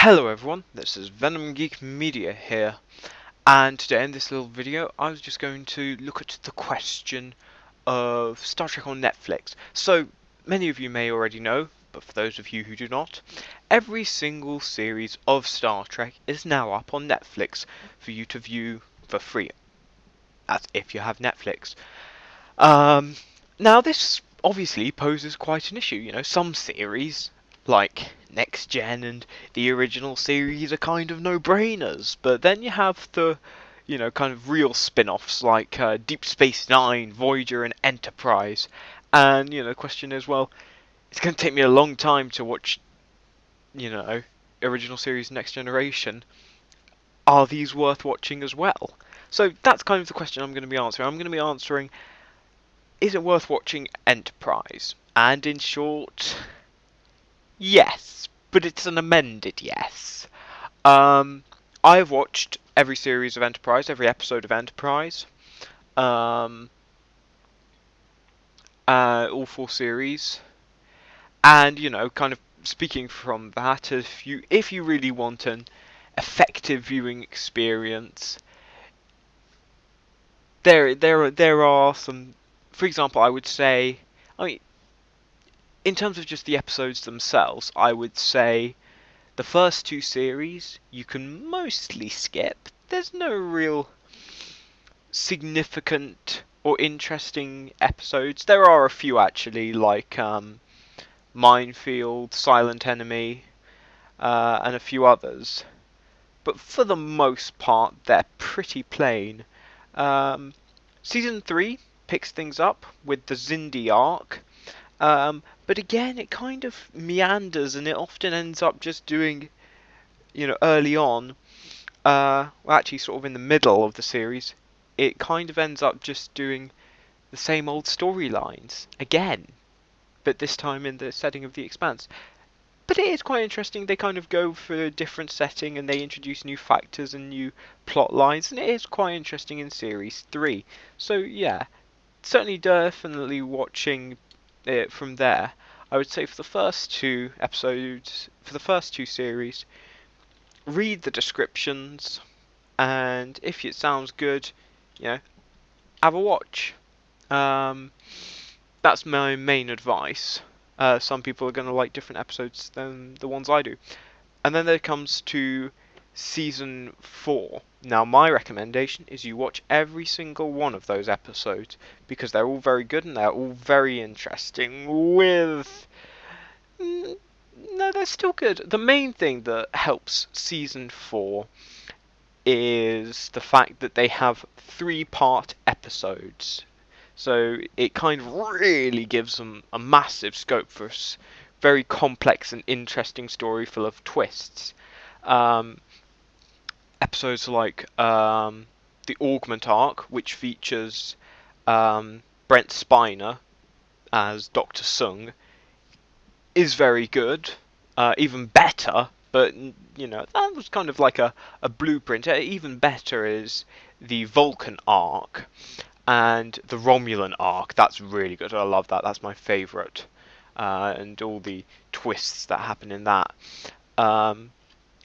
Hello everyone, this is Venom Geek Media here, and today in this little video I was just going to look at the question of Star Trek on Netflix. So, many of you may already know, but for those of you who do not, every single series of Star Trek is now up on Netflix for you to view for free. That's if you have Netflix. Now this obviously poses quite an issue. Some series, like Next Gen and the original series, are kind of no-brainers. But then you have the, kind of real spin-offs like Deep Space Nine, Voyager, and Enterprise. And, the question is, well, it's going to take me a long time to watch, original series Next Generation. Are these worth watching as well? So that's kind of the question I'm going to be answering. I'm going to be answering, is it worth watching Enterprise? And in short, yes, but it's an amended yes. I've watched every series of Enterprise, every episode of Enterprise, all four series, and kind of speaking from that, if you really want an effective viewing experience, there are some. For example, I would say, in terms of just the episodes themselves, I would say the first two series you can mostly skip. There's no real significant or interesting episodes. There are a few actually, like Minefield, Silent Enemy, and a few others. But for the most part, they're pretty plain. Season 3 picks things up with the Xindi arc. But again, it kind of meanders and it often ends up just doing, early on, actually sort of in the middle of the series, it kind of ends up just doing the same old storylines again, but this time in the setting of The Expanse. But it is quite interesting. They kind of go for a different setting and they introduce new factors and new plot lines, and it is quite interesting in Series 3. So yeah, certainly definitely watching it from there. I would say for the first two episodes, for the first two series, read the descriptions, and if it sounds good, have a watch. Um, that's my main advice. Some people are going to like different episodes than the ones I do. And then there comes to season 4. Now, my recommendation is you watch every single one of those episodes because they're all very good and they're all very interesting. No, they're still good. The main thing that helps season 4 is the fact that they have 3-part episodes. So it kind of really gives them a massive scope for a very complex and interesting story full of twists. Episodes like the Augment arc, which features Brent Spiner as Dr. Sung, is very good, even better. But that was kind of like a blueprint. Even better is the Vulcan arc and the Romulan arc. That's really good. I love that. That's my favourite. And all the twists that happen in that. And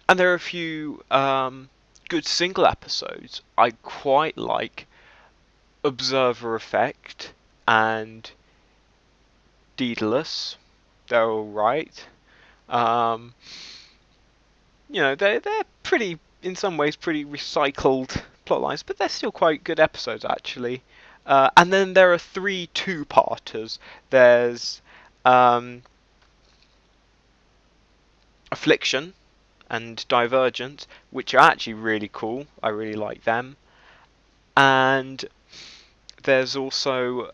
there are a few good single episodes. I quite like Observer Effect and Daedalus. They're all right. They're pretty, in some ways, pretty recycled plot lines, but they're still quite good episodes actually. And then there are 3 two-parters. There's Affliction and Divergent, which are actually really cool. I really like them. And there's also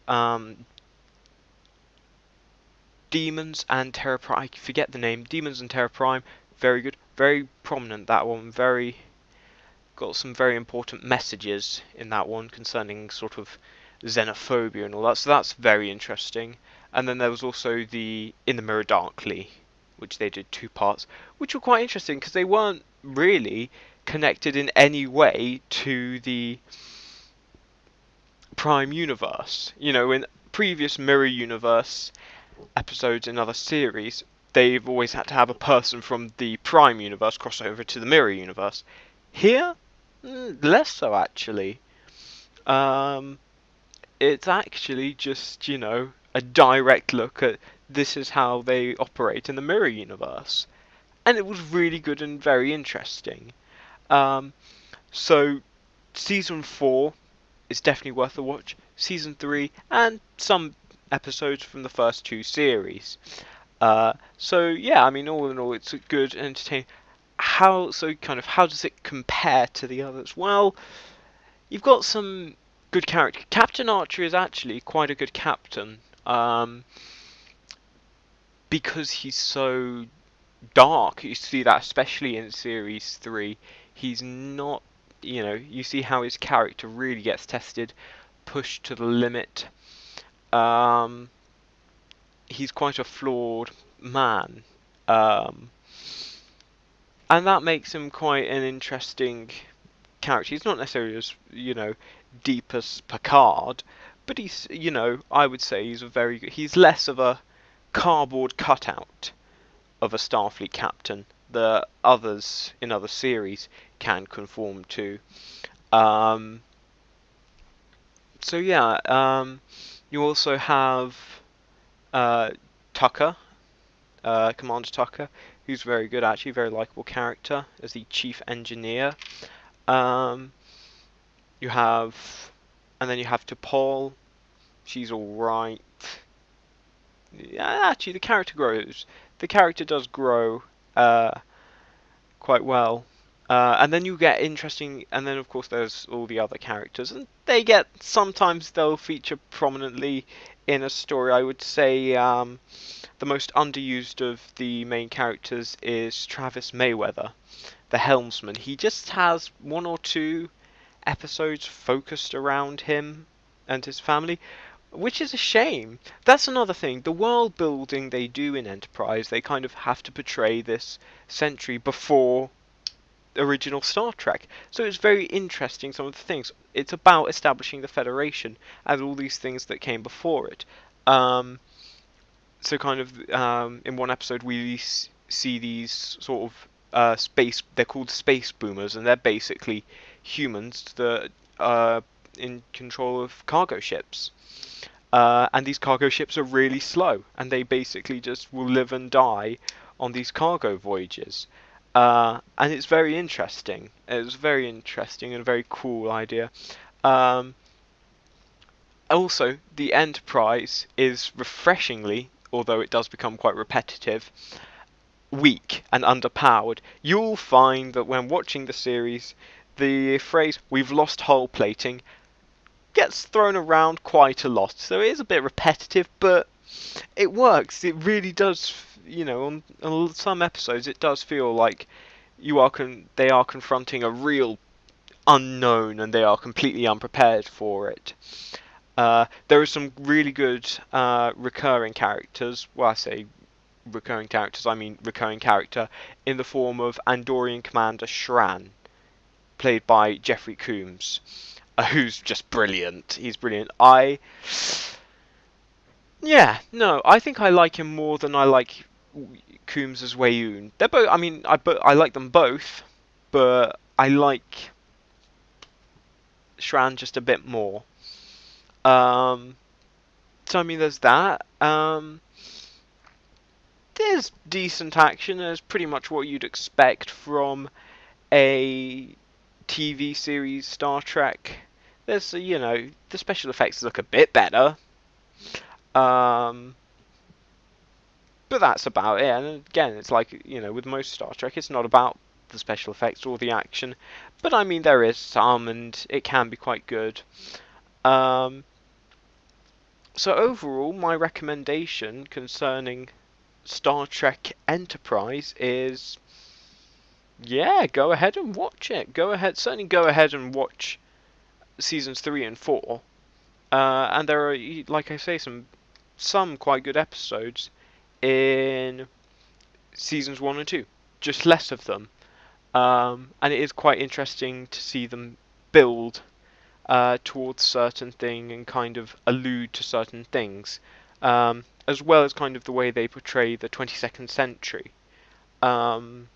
Demons and Terra Prime. I forget the name. Demons and Terra Prime. Very good. Very prominent, that one. Got some very important messages in that one concerning sort of xenophobia and all that. So that's very interesting. And then there was also the In the Mirror Darkly, which they did 2 parts, which were quite interesting because they weren't really connected in any way to the Prime universe. In previous Mirror Universe episodes in other series, they've always had to have a person from the Prime universe cross over to the Mirror universe. Here, less so actually. Um, it's actually just, a direct look at this is how they operate in the Mirror universe. And it was really good and very interesting. Um, so, Season 4 is definitely worth a watch. Season 3 and some episodes from the first two series. So yeah, I mean, all in all, it's a good, entertaining. How does it compare to the others? Well, you've got some good character. Captain Archer is actually quite a good captain, because he's so dark. You see that especially in series 3. He's not, you see how his character really gets tested, pushed to the limit. Um, he's quite a flawed man. Um, and that makes him quite an interesting character. He's not necessarily as, deep as Picard, but he's, I would say he's less of a cardboard cutout of a Starfleet captain that others in other series can conform to. Um, so yeah, you also have Tucker, Commander Tucker, who's very good actually, very likable character as the chief engineer. Um, you have, and then you have T'Pol. She's all right. Yeah, actually, the character grows. The character does grow quite well. And then you get interesting, and then of course there's all the other characters, and sometimes they'll feature prominently in a story. I would say the most underused of the main characters is Travis Mayweather, the helmsman. He just has one or two episodes focused around him and his family, which is a shame. That's another thing. The world building they do in Enterprise, they kind of have to portray this century before original Star Trek. So it's very interesting, some of the things. It's about establishing the Federation and all these things that came before it. So kind of in one episode we see these sort of they're called space boomers, and they're basically humans that are in control of cargo ships. And these cargo ships are really slow, and they basically just will live and die on these cargo voyages. And it's very interesting. It's very interesting and a very cool idea. Also, the Enterprise is refreshingly, although it does become quite repetitive, weak and underpowered. You'll find that when watching the series, the phrase "we've lost hull plating" gets thrown around quite a lot. So it is a bit repetitive, but it works. It really does. On some episodes, it does feel like they are confronting a real unknown, and they are completely unprepared for it. There are some really good recurring characters. Well, I say recurring characters, I mean recurring character in the form of Andorian Commander Shran, played by Jeffrey Combs, who's just brilliant. He's brilliant. I think I like him more than I like Coombs as Weyoun. They're both. I mean, I like them both, but I like Shran just a bit more. So I mean, there's that. There's decent action. There's pretty much what you'd expect from a TV series Star Trek. There's the special effects look a bit better. But that's about it. And again, it's like, with most Star Trek, it's not about the special effects or the action. But I mean, there is some, and it can be quite good. So overall, my recommendation concerning Star Trek Enterprise is, go ahead and watch it. Certainly go ahead and watch seasons 3 and 4. And there are, like I say, some quite good episodes in seasons 1 and 2. Just less of them. And it is quite interesting to see them build towards certain thing and kind of allude to certain things. as well as kind of the way they portray the 22nd century. Um,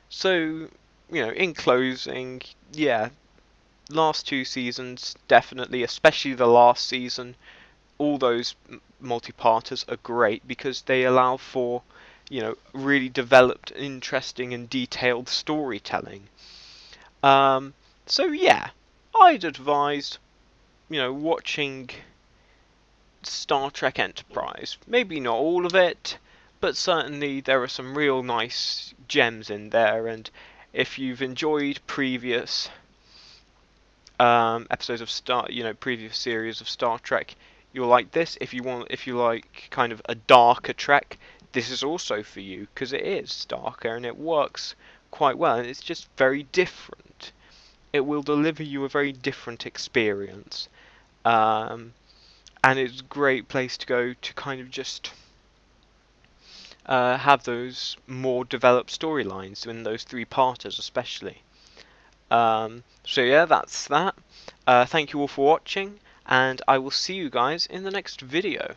so, in closing, yeah, last two seasons, definitely, especially the last season, all those multi-parters are great because they allow for, really developed, interesting, and detailed storytelling. Um, so yeah, I'd advise, watching Star Trek Enterprise. Maybe not all of it, but certainly there are some real nice gems in there. And if you've enjoyed previous episodes of previous series of Star Trek, you'll like this. If you like kind of a darker Trek, this is also for you because it is darker and it works quite well, and it's just very different. It will deliver you a very different experience, and it's a great place to go to kind of just have those more developed storylines in those three-parters, especially. So yeah, that's that. Thank you all for watching, and I will see you guys in the next video.